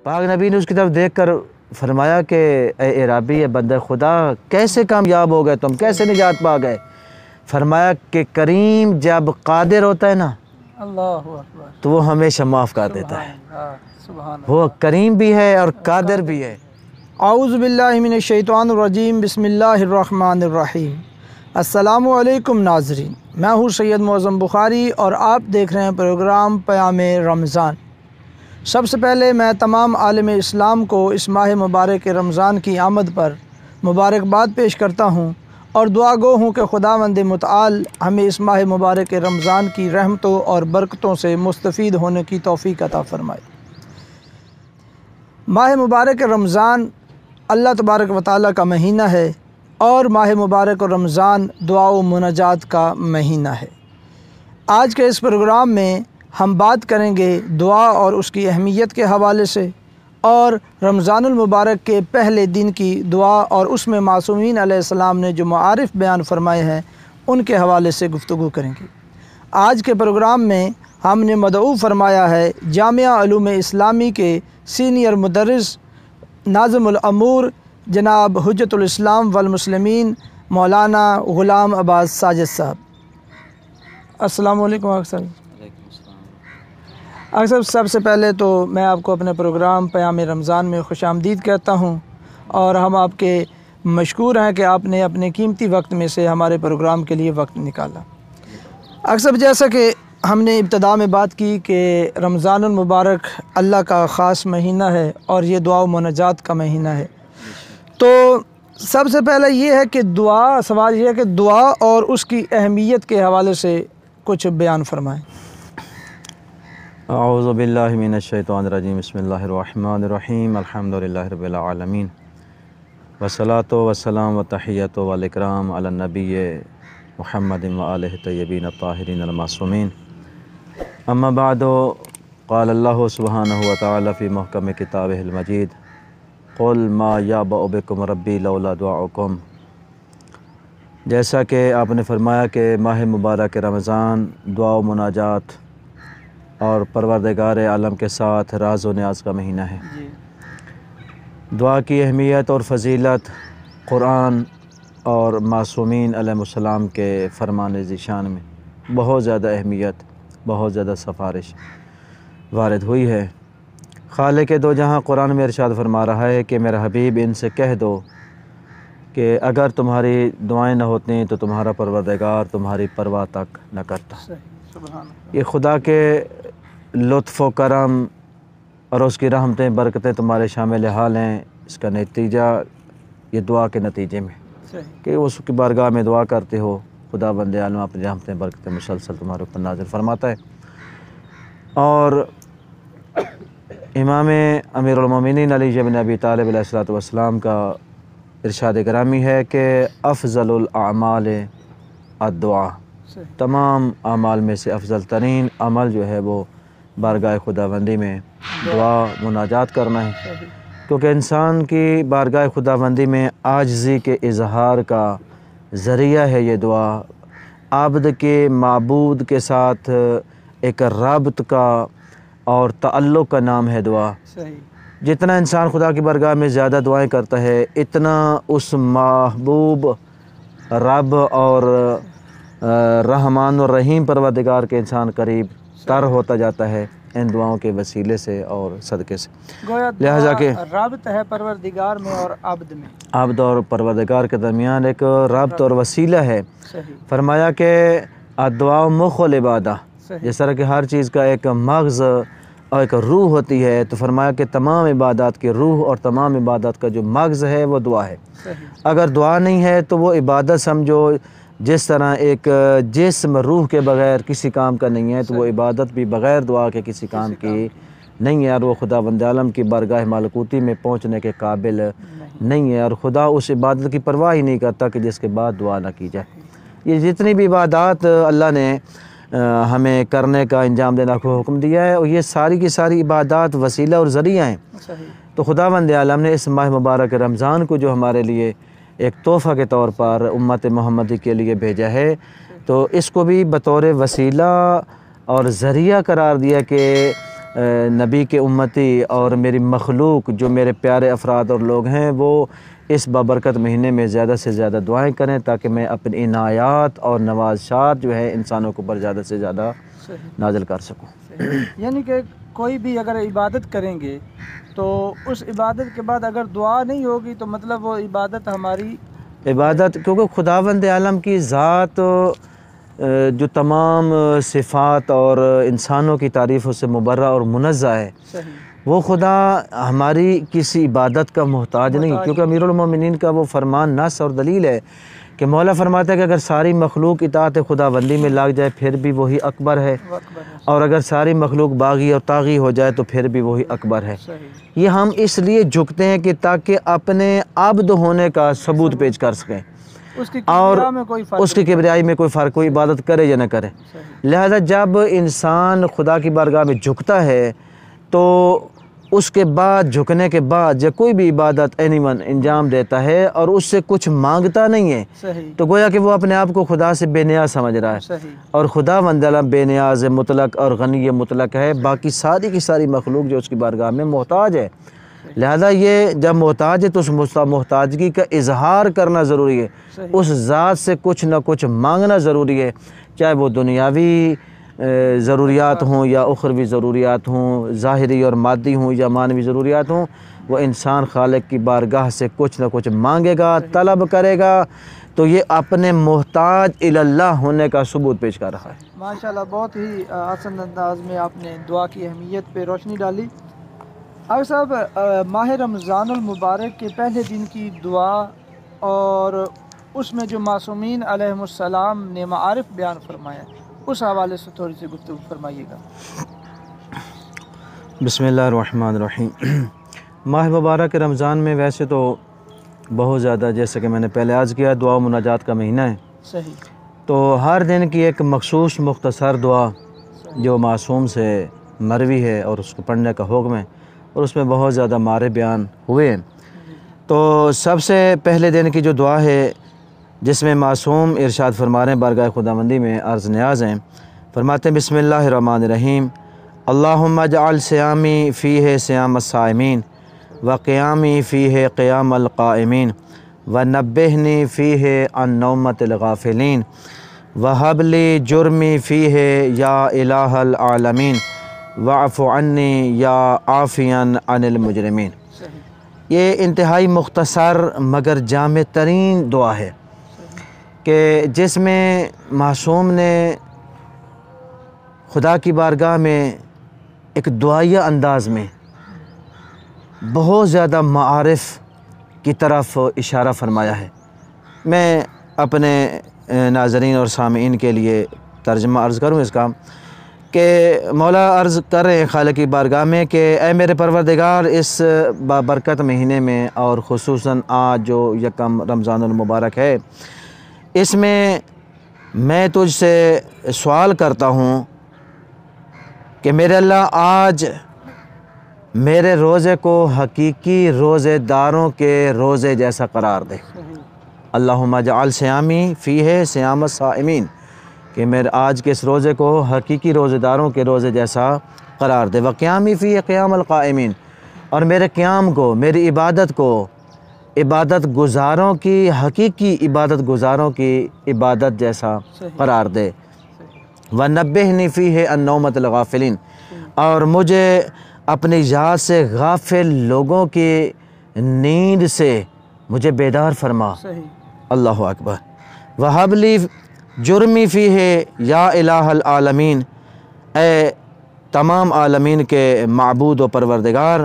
پاک نبی نے اس کی طرف دیکھ کر فرمایا کہ اے اعرابی، اے بندہ خدا، کیسے کامیاب ہو گئے تم، کیسے نجات پا گئے؟ فرمایا کہ کریم جب قادر ہوتا ہے نا اللہ اکبر، تو وہ ہمیشہ معاف کر دیتا ہے۔ سبحان اللہ۔ وہ کریم بھی ہے اور قادر بھی ہے۔ اعوذ باللہ من الشیطان الرجیم، بسم اللہ الرحمن الرحیم۔ السلام علیکم ناظرین، میں ہوں سید معظم بخاری اور آپ دیکھ رہے ہیں پروگرام پیام رمضان۔ سب سے پہلے میں تمام عالم اسلام کو اس ماہ مبارک رمضان کی آمد پر مبارکباد پیش کرتا ہوں اور دعا گو ہوں کہ خداوند متعال ہمیں اس ماہ مبارک رمضان کی رحمتوں اور برکتوں سے مستفید ہونے کی توفیق عطا فرمائے۔ ماہ مبارک رمضان اللہ تبارک و تعالیٰ کا مہینہ ہے اور ماہ مبارک رمضان دعا و مناجات کا مہینہ ہے۔ آج کے اس پروگرام میں ہم بات کریں گے دعا اور اس کی اہمیت کے حوالے سے، اور رمضان المبارک کے پہلے دن کی دعا اور اس میں معصومین علیہ السلام نے جو معارف بیان فرمائے ہیں ان کے حوالے سے گفتگو کریں گے۔ آج کے پروگرام میں ہم نے مدعو فرمایا ہے جامعہ علوم اسلامی کے سینئر مدرس ناظم الامور جناب حجت الاسلام والمسلمین مولانا غلام عباس ساجد صاحب۔ السلام علیکم آقا صاحب۔ آقا صاحب، سب سے پہلے تو میں آپ کو اپنے پروگرام پیام رمضان میں خوش آمدید کہتا ہوں، اور ہم آپ کے مشکور ہیں کہ آپ نے اپنے قیمتی وقت میں سے ہمارے پروگرام کے لیے وقت نکالا۔ آقا صاحب، جیسا کہ ہم نے ابتدا میں بات کی کہ رمضان المبارک اللہ کا خاص مہینہ ہے اور یہ دعا و مناجات کا مہینہ ہے، تو سب سے پہلے یہ ہے کہ سوال یہ ہے کہ دعا اور اس کی اہمیت کے حوالے سے کچھ بیان فرمائیں۔ اعوذ باللہ من الشیطان الرجیم، بسم اللہ الرحمن الرحیم، الحمدللہ رب العالمین، والصلاۃ والسلام والتحیۃ والاکرام علی النبی محمد وآلہ الطیبین الطاہرین المعصومین، اما بعد، قال اللہ سبحانہ وتعالی فی محکم کتابہ المجید، قل ما یعبأ بکم ربی لولا دعاؤکم۔ جیسا کہ آپ نے فرمایا کہ ماہ مبارک رمضان دعا و مناجات اور پروردگار عالم کے ساتھ راز و نیاز کا مہینہ ہے۔ دعا کی اہمیت اور فضیلت قرآن اور معصومین علیہ السلام کے فرمان ذیشان میں بہت زیادہ اہمیت، بہت زیادہ سفارش وارد ہوئی ہے۔ خالق دو جہاں قرآن میں ارشاد فرما رہا ہے کہ میرا حبیب ان سے کہہ دو کہ اگر تمہاری دعائیں نہ ہوتیں تو تمہارا پروردگار تمہاری پرواہ تک نہ کرتا۔ یہ خدا کے لطف و کرم اور اس کی رحمتیں برکتیں تمہارے شامل حال ہیں، اس کا نتیجہ یہ دعا کے نتیجے میں کہ اس کی بارگاہ میں دعا کرتے ہو، خدا بند عالم اپنی رحمتیں برکتیں مسلسل تمہارے اوپر نازل فرماتا ہے۔ اور امام امیر المومنین علی بن ابی طالب علیہ الصلوۃ والسلام کا ارشاد گرامی ہے کہ افضل الاعمال الدعا، تمام اعمال میں سے افضل ترین عمل جو ہے وہ بارگاہ خداوندی میں دعا مناجات کرنا ہے، کیونکہ انسان کی بارگاہ خداوندی میں عاجزی کے اظہار کا ذریعہ ہے یہ دعا، عبد کے معبود کے ساتھ ایک رابط کا اور تعلق کا نام ہے دعا۔ جتنا انسان خدا کی بارگاہ میں زیادہ دعائیں کرتا ہے، اتنا اس محبوب رب اور رحمان الرحیم پروردگار کے انسان قریب تر ہوتا جاتا ہے ان دعاؤں کے وسیلے سے اور صدقے سے۔ لہٰذا کہ رابط ہے پروردگار میں اور عبد میں، عبد اور پروردگار کے درمیان ایک رابط اور وسیلہ ہے۔ فرمایا کہ الدعاء مخ العبادہ، جس طرح کہ ہر چیز کا ایک مغز اور ایک روح ہوتی ہے، تو فرمایا کہ تمام عبادات کی روح اور تمام عبادات کا جو مغز ہے وہ دعا ہے۔ اگر دعا نہیں ہے تو وہ عبادت سمجھو جس طرح ایک جسم روح کے بغیر کسی کام کا نہیں ہے، تو وہ عبادت بھی بغیر دعا کے کسی کام کی نہیں ہے، اور وہ خدا بند عالم کی بارگاہ ملکوتی میں پہنچنے کے قابل نہیں ہے، اور خدا اس عبادت کی پرواہ ہی نہیں کرتا کہ جس کے بعد دعا نہ کی جائے۔ یہ جتنی بھی عبادات اللہ نے ہمیں کرنے کا انجام دینا کو حکم دیا ہے، اور یہ ساری کی ساری عبادات وسیلہ اور ذریعہ ہیں۔ تو خداوند عالم نے اس ماہ مبارک رمضان کو جو ہمارے لیے ایک تحفہ کے طور پر امت محمدی کے لیے بھیجا ہے، تو اس کو بھی بطور وسیلہ اور ذریعہ قرار دیا کہ نبی کے امتی اور میری مخلوق جو میرے پیارے افراد اور لوگ ہیں وہ اس بابرکت مہینے میں زیادہ سے زیادہ دعائیں کریں تاکہ میں اپنی عنایات اور نوازشات جو ہے انسانوں کے اوپر زیادہ سے زیادہ نازل کر سکوں۔ یعنی کہ کوئی بھی اگر عبادت کریں گے تو اس عبادت کے بعد اگر دعا نہیں ہوگی تو مطلب وہ عبادت ہماری عبادت، کیونکہ خداوند عالم کی ذات جو تمام صفات اور انسانوں کی تعریفوں سے مبرہ اور منزہ ہے، وہ خدا ہماری کسی عبادت کا محتاج نہیں، کیونکہ امیر المومنین کا وہ فرمان نص اور دلیل ہے کہ مولا فرماتا ہے کہ اگر ساری مخلوق اطاعت خداوندی میں لگ جائے پھر بھی وہی اکبر ہے، اور اگر ساری مخلوق باغی اور طاغی ہو جائے تو پھر بھی وہی اکبر ہے۔ یہ ہم اس لیے جھکتے ہیں کہ تاکہ اپنے عبد ہونے کا ثبوت پیش کر سکیں، اور اس کی کبریائی میں کوئی فرق، کوئی عبادت کرے یا نہ کرے۔ لہذا جب انسان خدا کی بارگاہ میں جھکتا ہے تو اس کے بعد، جھکنے کے بعد جب کوئی بھی عبادت انجام دیتا ہے اور اس سے کچھ مانگتا نہیں ہے تو گویا کہ وہ اپنے آپ کو خدا سے بے نیاز سمجھ رہا ہے، اور خدا وندلہ بے نیاز مطلق اور غنی مطلق ہے، باقی ساری کی ساری مخلوق جو اس کی بارگاہ میں محتاج ہے۔ لہذا یہ جب محتاج ہے تو اس محتاجگی کا اظہار کرنا ضروری ہے، اس ذات سے کچھ نہ کچھ مانگنا ضروری ہے، چاہے وہ دنیاوی ضروریات ہوں یا اخروی ضروریات ہوں، ظاہری اور مادی ہوں یا معنوی ضروریات ہوں، وہ انسان خالق کی بارگاہ سے کچھ نہ کچھ مانگے گا، طلب کرے گا، تو یہ اپنے محتاج اللہ ہونے کا ثبوت پیش کر رہا ہے۔ ماشاءاللہ، بہت ہی آسان انداز میں آپ نے دعا کی اہمیت پہ روشنی ڈالی۔ اب صاحب، ماہ رمضان المبارک کے پہلے دن کی دعا اور اس میں جو معصومین علیہم السلام نے معارف بیان فرمایا، اس حوالے سے تھوڑی سی گفتگو فرمائیے گا۔ بسم اللہ الرحمن الرحیم۔ ماہ مبارک رمضان میں ویسے تو بہت زیادہ، جیسے کہ میں نے پہلے عرض کیا، دعا و مناجات کا مہینہ ہے، صحیح، تو ہر دن کی ایک مخصوص مختصر دعا جو معصوم سے مروی ہے اور اس کو پڑھنے کا حکم ہے، اور اس میں بہت زیادہ مارے بیان ہوئے ہیں۔ تو سب سے پہلے دن کی جو دعا ہے جس میں معصوم ارشاد فرما رہے ہیں بارگاہ خداوندی میں عرض نیاز ہیں، فرماتے ہیں بسم اللہ الرحمن الرحیم، اللہم اجعل صیامی فیہ صیام الصائمین وقیامی فیہ قیام القائمین ونبہنی فیہ عن نومۃ الغافلین وہب لی جرمی فیہ یا الہ العالمین واعف عنی یا عافیا عن المجرمین۔ یہ انتہائی مختصر مگر جامع ترین دعا ہے کہ جس میں معصوم نے خدا کی بارگاہ میں ایک دعائیہ انداز میں بہت زیادہ معارف کی طرف اشارہ فرمایا ہے۔ میں اپنے ناظرین اور سامعین کے لیے ترجمہ عرض کروں اس کا، کہ مولا عرض کر رہے ہیں خالق کی بارگاہ میں کہ اے میرے پروردگار، اس بابرکت مہینے میں اور خصوصاً آج جو یکم رمضان المبارک ہے، اس میں میں تجھ سے سوال کرتا ہوں کہ میرے اللہ آج میرے روزے کو حقیقی روزے داروں کے روزے جیسا قرار دے۔ اللہم اجعل صیامی فیہ صیام الصائمین، کہ میرے آج کے اس روزے کو حقیقی روزے داروں کے روزے جیسا قرار دے۔ وقیامی فیہ قیام القائمین، اور میرے قیام کو، میری عبادت کو، عبادت گزاروں کی، حقیقی عبادت گزاروں کی عبادت جیسا قرار دے۔ وَنَبِّهْنِي فِيهِ عَن نَوْمَةِ الْغَافِلِينَ، اور مجھے اپنی یاد سے غافل لوگوں کی نیند سے مجھے بیدار فرما۔ اللہ اکبر۔ وَهَبْ لِي جُرْمِي فِيهِ یا الہ العالمین، اے تمام عالمین کے معبود و پروردگار،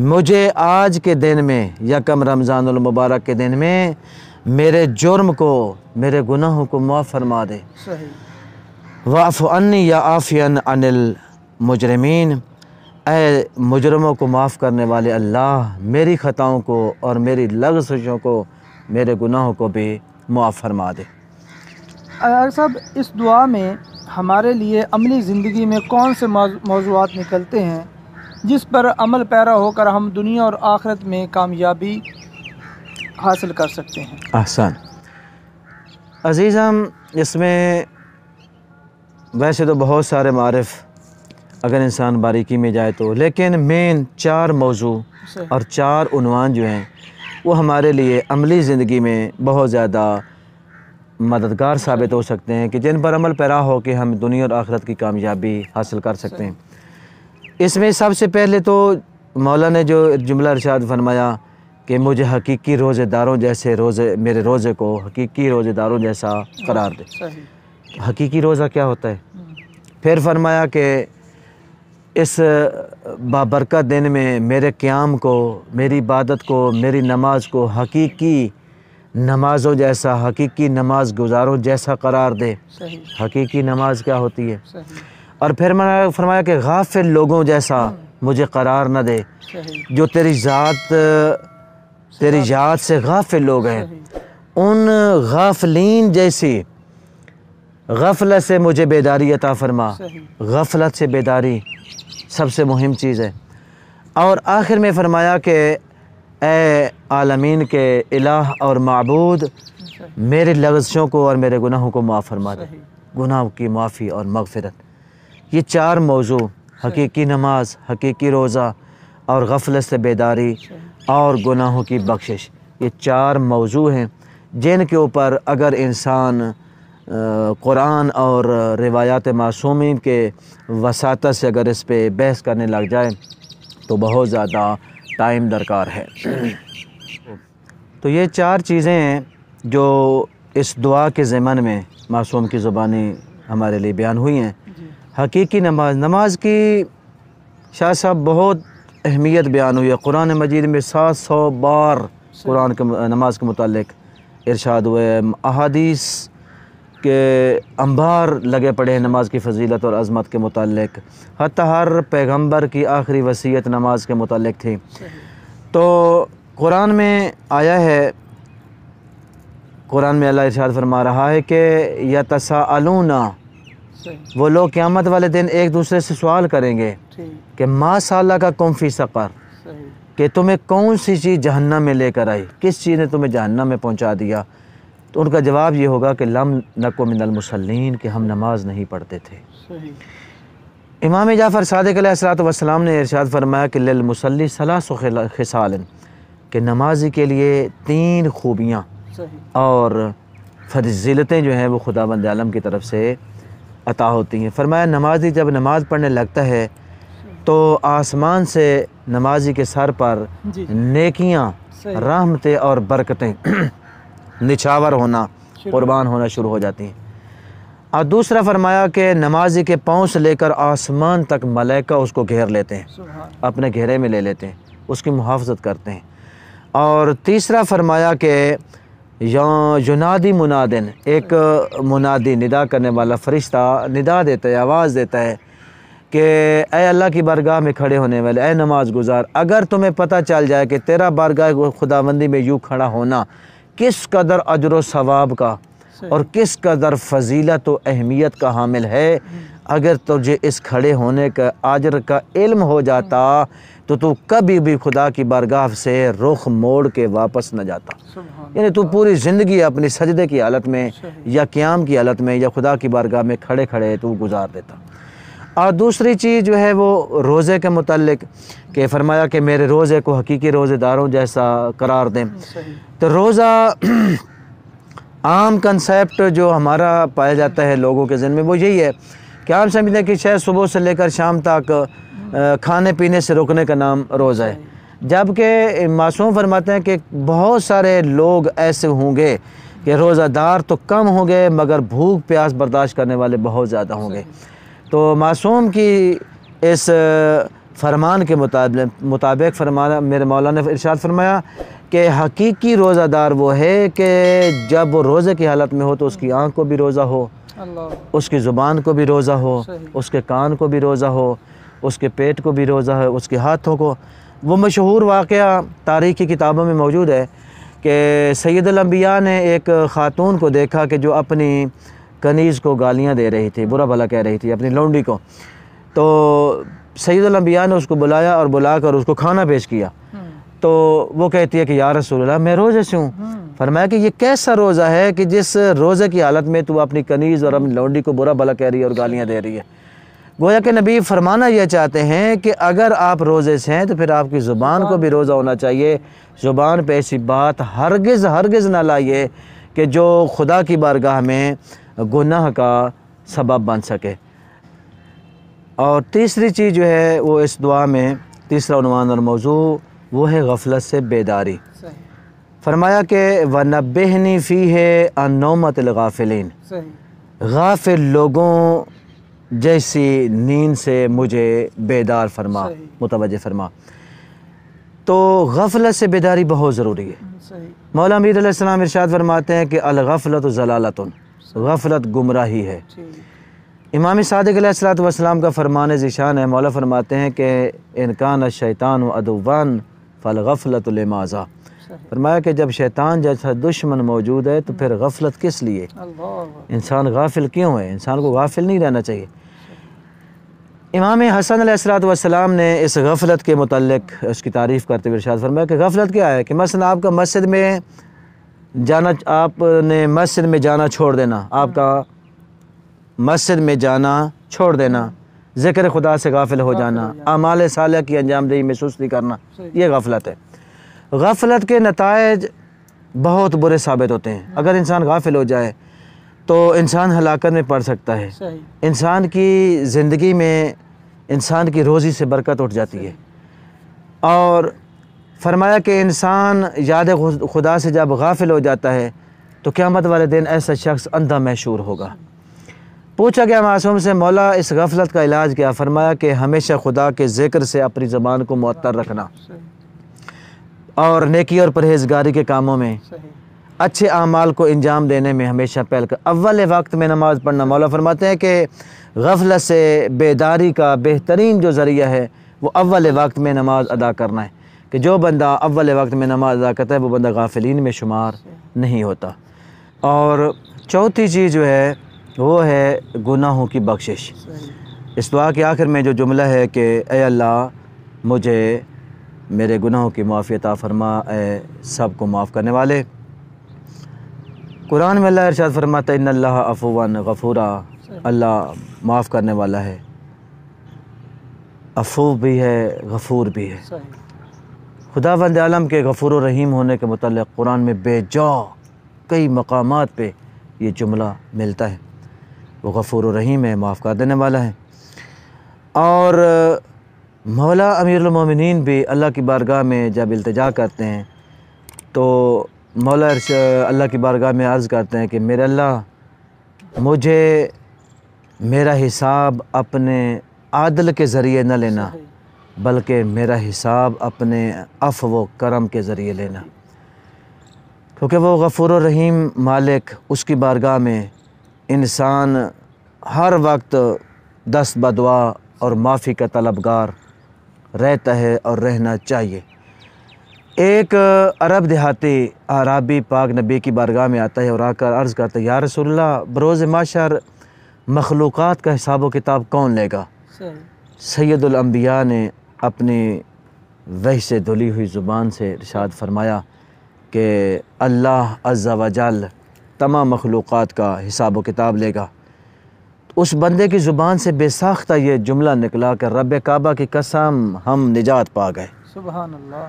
مجھے آج کے دن میں، یکم رمضان المبارک کے دن میں، میرے جرم کو، میرے گناہوں کو معاف فرما دے۔ واعف عنی یا عافیا عن المجرمین، اے مجرموں کو معاف کرنے والے اللہ، میری خطاؤں کو اور میری لغزشوں کو، میرے گناہوں کو بھی معاف فرما دے۔ صاحب، اس دعا میں ہمارے لیے عملی زندگی میں کون سے موضوعات نکلتے ہیں جس پر عمل پیرا ہو کر ہم دنیا اور آخرت میں کامیابی حاصل کر سکتے ہیں؟ احسان عزیزم، اس میں ویسے تو بہت سارے معارف اگر انسان باریکی میں جائے تو، لیکن مین 4 موضوع اور 4 عنوان جو ہیں وہ ہمارے لیے عملی زندگی میں بہت زیادہ مددگار ثابت ہو سکتے ہیں، کہ جن پر عمل پیرا ہو کے ہم دنیا اور آخرت کی کامیابی حاصل کر سکتے ہیں۔ اس میں سب سے پہلے تو مولا نے جو جملہ ارشاد فرمایا کہ مجھے حقیقی روزے داروں جیسے میرے روزے کو حقیقی روزے داروں جیسا قرار دے۔ حقیقی روزہ کیا ہوتا ہے؟ پھر فرمایا کہ اس بابرکت دن میں میرے قیام کو، میری عبادت کو، میری نماز کو حقیقی نمازوں جیسا، حقیقی نماز گزاروں جیسا قرار دے۔ حقیقی نماز کیا ہوتی ہے؟ اور پھر فرمایا کہ غافل لوگوں جیسا مجھے قرار نہ دے، جو تیری یاد سے غافل لوگ ہیں، ان غافلین جیسی غفلت سے مجھے بیداری عطا فرما۔ غفلت سے بیداری سب سے مہم چیز ہے۔ اور آخر میں فرمایا کہ اے عالمین کے الہ اور معبود، میرے لغزشوں کو اور میرے گناہوں کو معاف فرما دے۔ گناہوں کی معافی اور مغفرت، یہ 4 موضوع، حقیقی نماز، حقیقی روزہ اور غفلت سے بیداری اور گناہوں کی بخشش، یہ 4 موضوع ہیں جن کے اوپر اگر انسان قرآن اور روایات معصومین کے وساطت سے اگر اس پہ بحث کرنے لگ جائے تو بہت زیادہ ٹائم درکار ہے۔ تو یہ 4 چیزیں ہیں جو اس دعا کے ضمن میں معصوم کی زبانی ہمارے لیے بیان ہوئی ہیں۔ حقیقی نماز کی شاہ صاحب بہت اہمیت بیان ہوئی ہے۔ قرآن مجید میں 700 بار قرآن کے نماز کے متعلق ارشاد ہوئے، احادیث کے انبار لگے پڑے ہیں نماز کی فضیلت اور عظمت کے متعلق، حتیٰ ہر پیغمبر کی آخری وصیت نماز کے متعلق تھی۔ تو قرآن میں آیا ہے، قرآن میں اللہ ارشاد فرما رہا ہے کہ یتساءلون، وہ لوگ قیامت والے دن ایک دوسرے سے سوال کریں گے کہ ما سالککم فی سقر، کہ تمہیں کون سی چیز جہنم میں لے کر آئی، کس چیز نے تمہیں جہنم میں پہنچا دیا؟ تو ان کا جواب یہ ہوگا کہ لم نکو من المصلین، کہ ہم نماز نہیں پڑھتے تھے۔ امام جعفر صادق علیہ السلام نے ارشاد فرمایا کہ للمصلی 3 خصال، کہ نمازی کے لیے 3 خوبیاں اور فضیلتیں جو ہیں وہ خداوند عالم کی طرف سے عطا ہوتی ہیں۔ فرمایا نمازی جب نماز پڑھنے لگتا ہے تو آسمان سے نمازی کے سر پر نیکیاں، رحمتیں اور برکتیں نچھاور ہونا، قربان ہونا شروع ہو جاتی ہیں۔ اور دوسرا فرمایا کہ نمازی کے پاؤں سے لے کر آسمان تک ملائکہ اس کو گھیر لیتے ہیں، اپنے گھیرے میں لے لیتے ہیں، اس کی محافظت کرتے ہیں۔ اور تیسرا فرمایا کہ ینادی منادن، ایک منادی ندا کرنے والا فرشتہ ندا دیتا ہے، آواز دیتا ہے کہ اے اللہ کی بارگاہ میں کھڑے ہونے والے، اے نماز گزار، اگر تمہیں پتہ چل جائے کہ تیرا بارگاہ خداوندی میں یوں کھڑا ہونا کس قدر اجر و ثواب کا اور کس قدر فضیلت و اہمیت کا حامل ہے، اگر تجھے اس کھڑے ہونے کا اجر کا علم ہو جاتا تو تو کبھی بھی خدا کی بارگاہ سے رخ موڑ کے واپس نہ جاتا۔ یعنی تو پوری زندگی اپنی سجدے کی حالت میں یا قیام کی حالت میں یا خدا کی بارگاہ میں کھڑے کھڑے تو گزار دیتا۔ اور دوسری چیز جو ہے وہ روزے کے متعلق، کہ فرمایا کہ میرے روزے کو حقیقی روزے داروں جیسا قرار دیں۔ تو روزہ عام کنسیپٹ جو ہمارا پایا جاتا ہے لوگوں کے ذہن میں وہ یہی ہے کہ عام سمجھتے ہیں کہ شاید صبح سے لے کر شام تک کھانے پینے سے رکنے کا نام روزہ ہے، جبکہ معصوم فرماتے ہیں کہ بہت سارے لوگ ایسے ہوں گے کہ روزہ دار تو کم ہوں گے مگر بھوک پیاس برداشت کرنے والے بہت زیادہ ہوں گے۔ تو معصوم کی اس فرمان کے مطابق فرمانا میرے مولا نے ارشاد فرمایا کہ حقیقی روزہ دار وہ ہے کہ جب وہ روزے کی حالت میں ہو تو اس کی آنکھ کو بھی روزہ ہو، اس کی زبان کو بھی روزہ ہو، اس کے کان کو بھی روزہ ہو، اس کے پیٹ کو بھی روزہ ہے، اس کے ہاتھوں کو۔ وہ مشہور واقعہ تاریخی کتابوں میں موجود ہے کہ سید الانبیاء نے ایک خاتون کو دیکھا کہ جو اپنی کنیز کو گالیاں دے رہی تھی، برا بھلا کہہ رہی تھی اپنی لونڈی کو۔ تو سید الانبیاء نے اس کو بلایا اور بلا کر اس کو کھانا پیش کیا۔ تو وہ کہتی ہے کہ یا رسول اللہ میں روزے سے ہوں۔ فرمایا کہ یہ کیسا روزہ ہے کہ جس روزے کی حالت میں تو اپنی کنیز اور اپنی لونڈی کو برا بھلا کہہ رہی ہے اور گالیاں دے رہی ہے۔ گویا کہ نبی فرمانا یہ چاہتے ہیں کہ اگر آپ روزے سے ہیں تو پھر آپ کی زبان کو بھی روزہ ہونا چاہیے. زبان پہ ایسی بات ہرگز نہ لائیے کہ جو خدا کی بارگاہ میں گناہ کا سبب بن سکے. اور تیسری چیز جو ہے وہ اس دعا میں تیسرا عنوان اور موضوع وہ ہے غفلت سے بیداری. فرمایا کہ وَنَبِّهْنِي فِيهِ عَن نَوْمَةِ الْغَافِلِينَ. غافل لوگوں جیسی نیند سے مجھے بیدار فرما، متوجہ فرما. تو غفلت سے بیداری بہت ضروری ہے. مولا امیر علیہ السلام ارشاد فرماتے ہیں کہ الغفلۃ ضلالۃ، غفلت گمراہی ہے. امام صادق علیہ السلام کا فرمان ذیشان ہے. مولا فرماتے ہیں کہ ان کان الشیطان عدوا فالغفلۃ لماذا. فرمایا کہ جب شیطان جیسا دشمن موجود ہے تو پھر غفلت کس لیے؟ انسان غافل کیوں ہے؟ انسان کو غافل نہیں رہنا چاہیے. امام حسن علیہ السلام نے اس غفلت کے متعلق اس کی تعریف کرتے ہوئے ارشاد فرمایا کہ غفلت کیا ہے کہ مثلا آپ کا مسجد میں جانا چھوڑ دینا، آپ کا مسجد میں جانا چھوڑ دینا، ذکر خدا سے غافل ہو جانا، اعمال صالحہ کی انجام دہی میں سستی کرنا، یہ غفلت ہے. غفلت کے نتائج بہت برے ثابت ہوتے ہیں. اگر انسان غافل ہو جائے تو انسان ہلاکت میں پڑ سکتا ہے. انسان کی زندگی میں انسان کی روزی سے برکت اٹھ جاتی ہے. اور فرمایا کہ انسان یاد خدا سے جب غافل ہو جاتا ہے تو قیامت والے دن ایسا شخص اندھا محشور ہوگا. پوچھا گیا معصوم سے مولا اس غفلت کا علاج کیا؟ فرمایا کہ ہمیشہ خدا کے ذکر سے اپنی زبان کو معطر رکھنا اور نیکی اور پرہیزگاری کے کاموں میں، اچھے اعمال کو انجام دینے میں ہمیشہ پہل کر اول وقت میں نماز پڑھنا. مولا فرماتے ہیں کہ غفلت سے بیداری کا بہترین جو ذریعہ ہے وہ اول وقت میں نماز ادا کرنا ہے. کہ جو بندہ اول وقت میں نماز ادا کرتا ہے وہ بندہ غافلین میں شمار نہیں ہوتا. اور چوتھی چیز جو ہے وہ ہے گناہوں کی بخشش. اس دعا کے آخر میں جو جملہ ہے کہ اے اللہ مجھے میرے گناہوں کی معافی عطا فرما، اے سب کو معاف کرنے والے. قرآن میں اللہ ارشاد فرماتا ہے ان اللہ عفو غفورا، اللہ معاف کرنے والا ہے، عفو بھی ہے غفور بھی ہے. خداوند عالم کے غفور و رحیم ہونے کے متعلق قرآن میں بے جا کئی مقامات پہ یہ جملہ ملتا ہے. وہ غفور و رحیم ہے، معاف کر دینے والا ہے. اور مولا امیر المومنین بھی اللہ کی بارگاہ میں جب التجا کرتے ہیں تو مولا اللہ کی بارگاہ میں عرض کرتے ہیں کہ میرے اللہ مجھے میرا حساب اپنے عادل کے ذریعے نہ لینا بلکہ میرا حساب اپنے عفو و کرم کے ذریعے لینا، کیونکہ وہ غفور و رحیم مالک، اس کی بارگاہ میں انسان ہر وقت دست بدعا اور معافی کا طلبگار رہتا ہے اور رہنا چاہیے. ایک عرب دیہاتی اعرابی پاک نبی کی بارگاہ میں آتا ہے اور آ کر عرض کرتا ہے یا رسول اللہ بروز محشر مخلوقات کا حساب و کتاب کون لے گا؟ سید الانبیاء نے اپنی وحی سے دھلی ہوئی زبان سے ارشاد فرمایا کہ اللہ عز و جل تمام مخلوقات کا حساب و کتاب لے گا. اس بندے کی زبان سے بے ساختہ یہ جملہ نکلا کہ رب کعبہ کی قسم ہم نجات پا گئے. سبحان اللہ.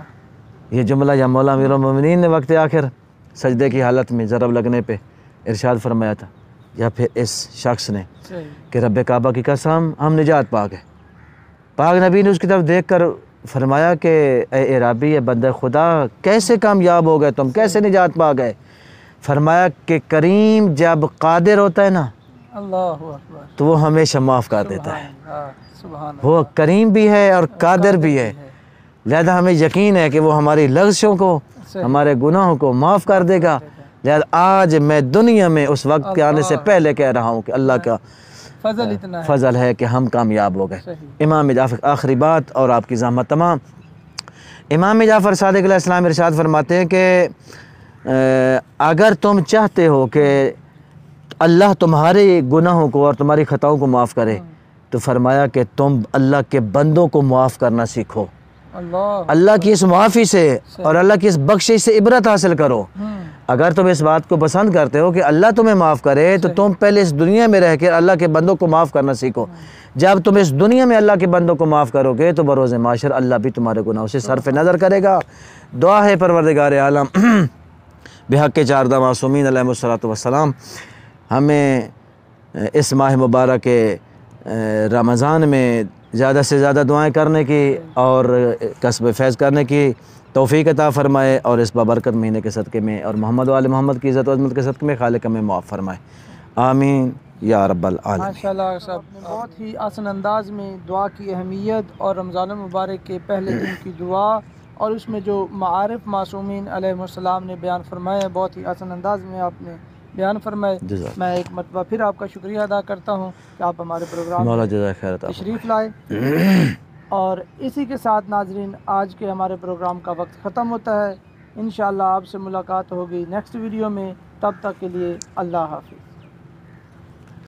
یہ جملہ یا مولا امیر المومنین نے وقت آخر سجدے کی حالت میں ضرب لگنے پہ ارشاد فرمایا تھا، یا پھر اس شخص نے کہ رب کعبہ کی قسم ہم نجات پا گئے. پاک نبی نے اس کی طرف دیکھ کر فرمایا کہ اے اعرابی، اے بندہ خدا، کیسے کامیاب ہو گئے تم، کیسے نجات پا گئے؟ فرمایا کہ کریم جب قادر ہوتا ہے نا اللہ اکبر تو وہ ہمیشہ معاف کر دیتا ہے. وہ کریم بھی ہے اور قادر بھی ہے، لہذا ہمیں یقین ہے کہ وہ ہماری لغزشوں کو، ہمارے گناہوں کو معاف کر دے گا. لہذا آج میں دنیا میں اس وقت کے آنے سے پہلے کہہ رہا ہوں کہ اللہ کا فضل ہے کہ ہم کامیاب ہو گئے. امام جعفر، آخری بات اور آپ کی زحمت تمام. امام جعفر صادق علیہ السلام ارشاد فرماتے ہیں کہ اگر تم چاہتے ہو کہ اللہ تمہارے گناہوں کو اور تمہاری خطاؤں کو معاف کرے تو فرمایا کہ تم اللہ کے بندوں کو معاف کرنا سیکھو. اللہ کی اس معافی سے اور اللہ کی اس بخشش سے عبرت حاصل کرو. اگر تم اس بات کو پسند کرتے ہو کہ اللہ تمہیں معاف کرے تو تم پہلے اس دنیا میں رہ کے اللہ کے بندوں کو معاف کرنا سیکھو. جب تم اس دنیا میں اللہ کے بندوں کو معاف کرو گے تو بروز معاشر اللہ بھی تمہارے گناہوں سے صرف نظر کرے گا. دعا ہے پروردگار عالم بحق چاردہ معصومین علیہ الصلوۃ والسلام ہمیں اس ماہ مبارک رمضان میں زیادہ سے زیادہ دعائیں کرنے کی اور کسب فیض کرنے کی توفیق عطا فرمائے، اور اس بابرکت مہینے کے صدقے میں اور محمد و آل محمد کی عزت و عظمت کے صدقے میں خالق ہمیں معاف فرمائے. آمین یا رب العالمین. ماشاءاللہ صاحب نے بہت ہی آسان انداز میں دعا کی اہمیت اور رمضان المبارک کے پہلے دن کی دعا اور اس میں جو معارف معصومین علیہ السلام نے بیان فرمایا بہت ہی آسان انداز میں آپ نے بیان فرمائے. میں ایک مرتبہ پھر آپ کا شکریہ ادا کرتا ہوں کہ آپ ہمارے پروگرام میں تشریف لائے. اور اسی کے ساتھ ناظرین آج کے ہمارے پروگرام کا وقت ختم ہوتا ہے. انشاءاللہ آپ سے ملاقات ہوگی نیکسٹ ویڈیو میں. تب تک کے لیے اللہ حافظ.